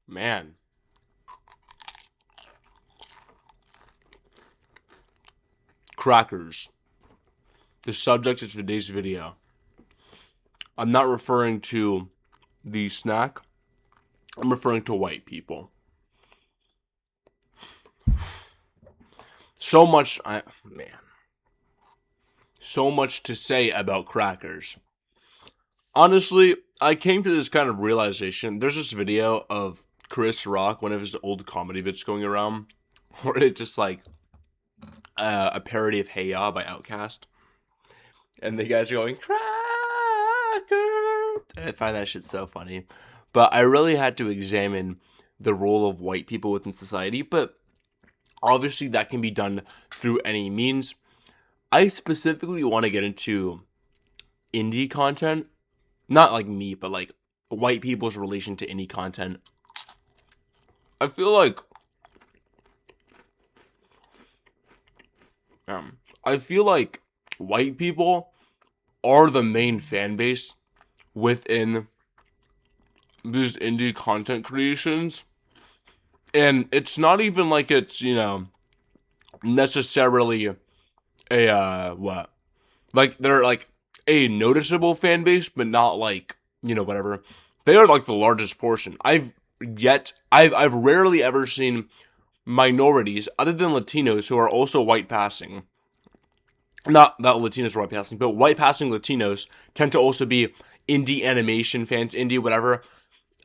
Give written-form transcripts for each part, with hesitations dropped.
Man, crackers. The subject of today's video. I'm not referring to the snack. I'm referring to white people. So much to say about crackers. Honestly, I came to this kind of realization. There's this video of Chris Rock, one of his old comedy bits going around, where it's just like a parody of Hey Ya by Outkast. And the guys are going, cracker. And I find that shit so funny. But I really had to examine the role of white people within society. But obviously, that can be done through any means. I specifically want to get into indie content. Not like me, but like white people's relation to indie content. I feel like I feel like white people are the main fan base within these indie content creations. And it's not even like it's, necessarily a, what? Like, they're like a noticeable fan base, but not like, whatever. They are like the largest portion. I've rarely ever seen minorities, other than Latinos, who are also white passing. Not Latinos are white passing, but white passing Latinos tend to also be indie animation fans, indie whatever.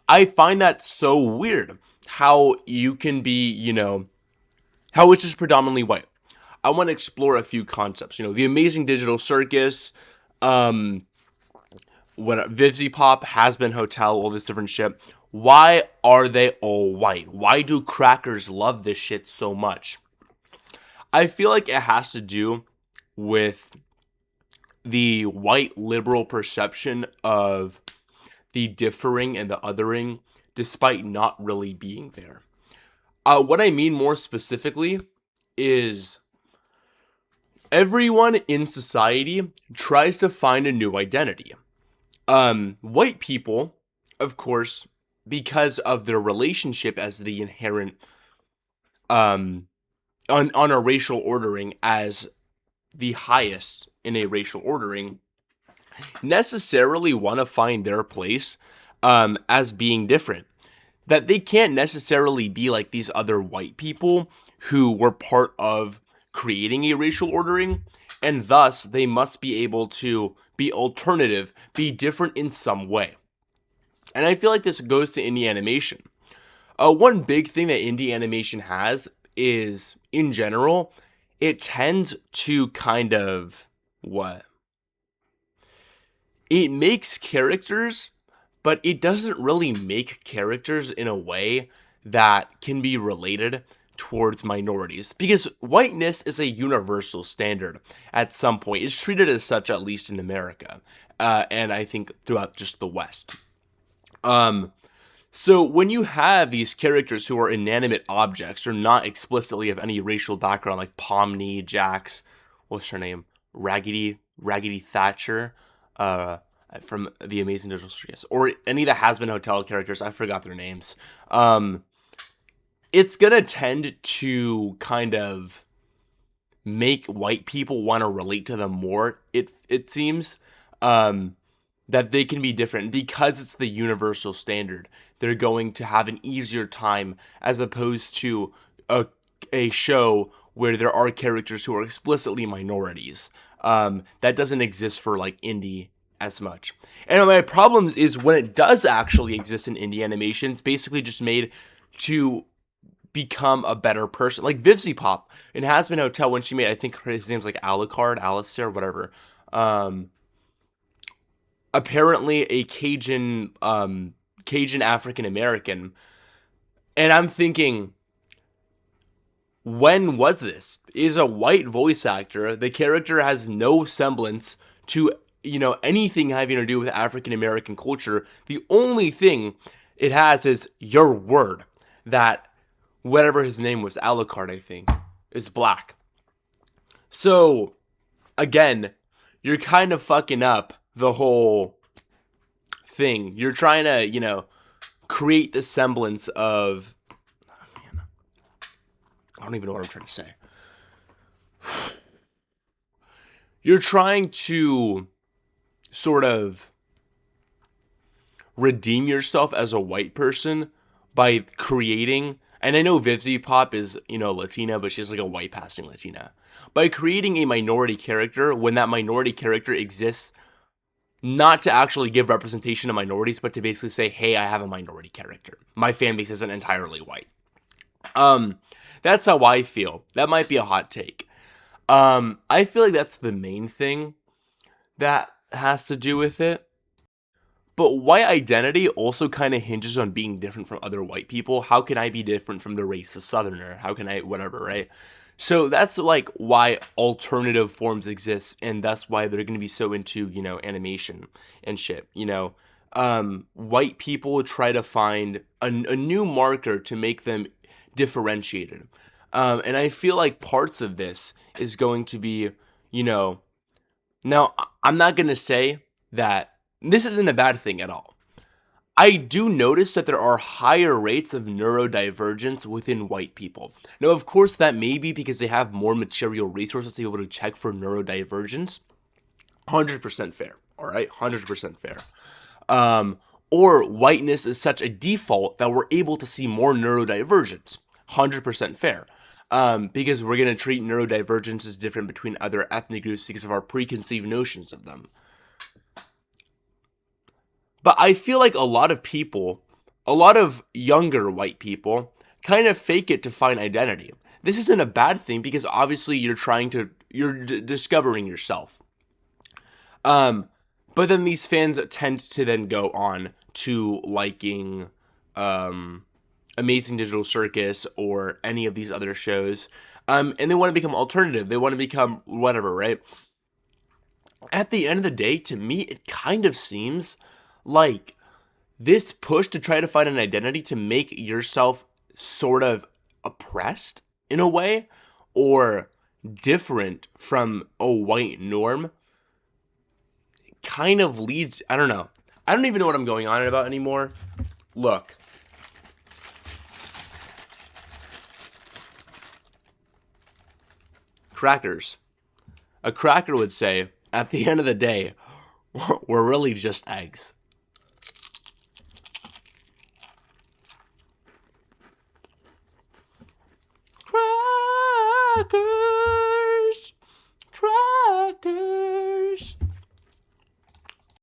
I find that so weird how you can be, how it's just predominantly white. I want to explore a few concepts. The Amazing Digital Circus, when viviziepop, Has Been Hotel, all this different shit. Why are they all white? Why do crackers love this shit so much? I feel like it has to do with the white liberal perception of the differing and the othering, despite not really being there. What I mean more specifically is everyone in society tries to find a new identity. White people, of course, because of their relationship as the inherent on a racial ordering as the highest in a racial ordering, necessarily want to find their place as being different. That they can't necessarily be like these other white people who were part of creating a racial ordering, and thus they must be able to be alternative, be different in some way. And I feel like this goes to indie animation. One big thing that indie animation has is, in general, it tends to kind of, it makes characters, but it doesn't really make characters in a way that can be related towards minorities, because whiteness is a universal standard at some point. It's treated as such, at least in America, and I think throughout just the West. So when you have these characters who are inanimate objects or not explicitly of any racial background, like Pomni, Jax, what's her name, Raggedy Thatcher, from the Amazing Digital Circus, or any of the Has Been Hotel characters, I forgot their names. It's gonna tend to kind of make white people want to relate to them more. It seems that they can be different because it's the universal standard. They're going to have an easier time as opposed to a show where there are characters who are explicitly minorities. That doesn't exist for like indie as much. And my problems is when it does actually exist in indie animations, basically just made to become a better person. Like viviziepop in Has Been Hotel, when she made, I think his name's like Alucard, Alistair, whatever. Apparently a Cajun African American. And I'm thinking, when was this? Is a white voice actor. The character has no semblance to, anything having to do with African American culture. The only thing it has is your word that whatever his name was, Alucard, I think, is black. So, again, you're kind of fucking up the whole thing. You're trying to, create the semblance of, oh man, I don't even know what I'm trying to say. You're trying to sort of redeem yourself as a white person by creating, and I know viviziepop is, Latina, but she's like a white passing Latina. By creating a minority character when that minority character exists not to actually give representation to minorities, but to basically say, hey, I have a minority character. My fan base isn't entirely white. That's how I feel. That might be a hot take. I feel like that's the main thing that has to do with it. But white identity also kind of hinges on being different from other white people. How can I be different from the racist Southerner? How can I, whatever, right? So that's like why alternative forms exist, and that's why they're going to be so into, animation and shit. White people try to find a new marker to make them differentiated. And I feel like parts of this is going to be, now I'm not going to say that this isn't a bad thing at all. I do notice that there are higher rates of neurodivergence within white people. Now, of course, that may be because they have more material resources to be able to check for neurodivergence. 100% fair, all right? 100% fair. Or whiteness is such a default that we're able to see more neurodivergence. 100% fair. Because we're going to treat neurodivergence as different between other ethnic groups because of our preconceived notions of them. But I feel like a lot of younger white people, kind of fake it to find identity. This isn't a bad thing because obviously you're discovering yourself. But then these fans tend to then go on to liking Amazing Digital Circus or any of these other shows. And they want to become alternative. They want to become whatever, right? At the end of the day, to me, it kind of seems like this push to try to find an identity to make yourself sort of oppressed in a way or different from a white norm kind of leads, I don't know. I don't even know what I'm going on about anymore. Look. Crackers. A cracker would say, at the end of the day, we're really just eggs. Crackers. Crackers.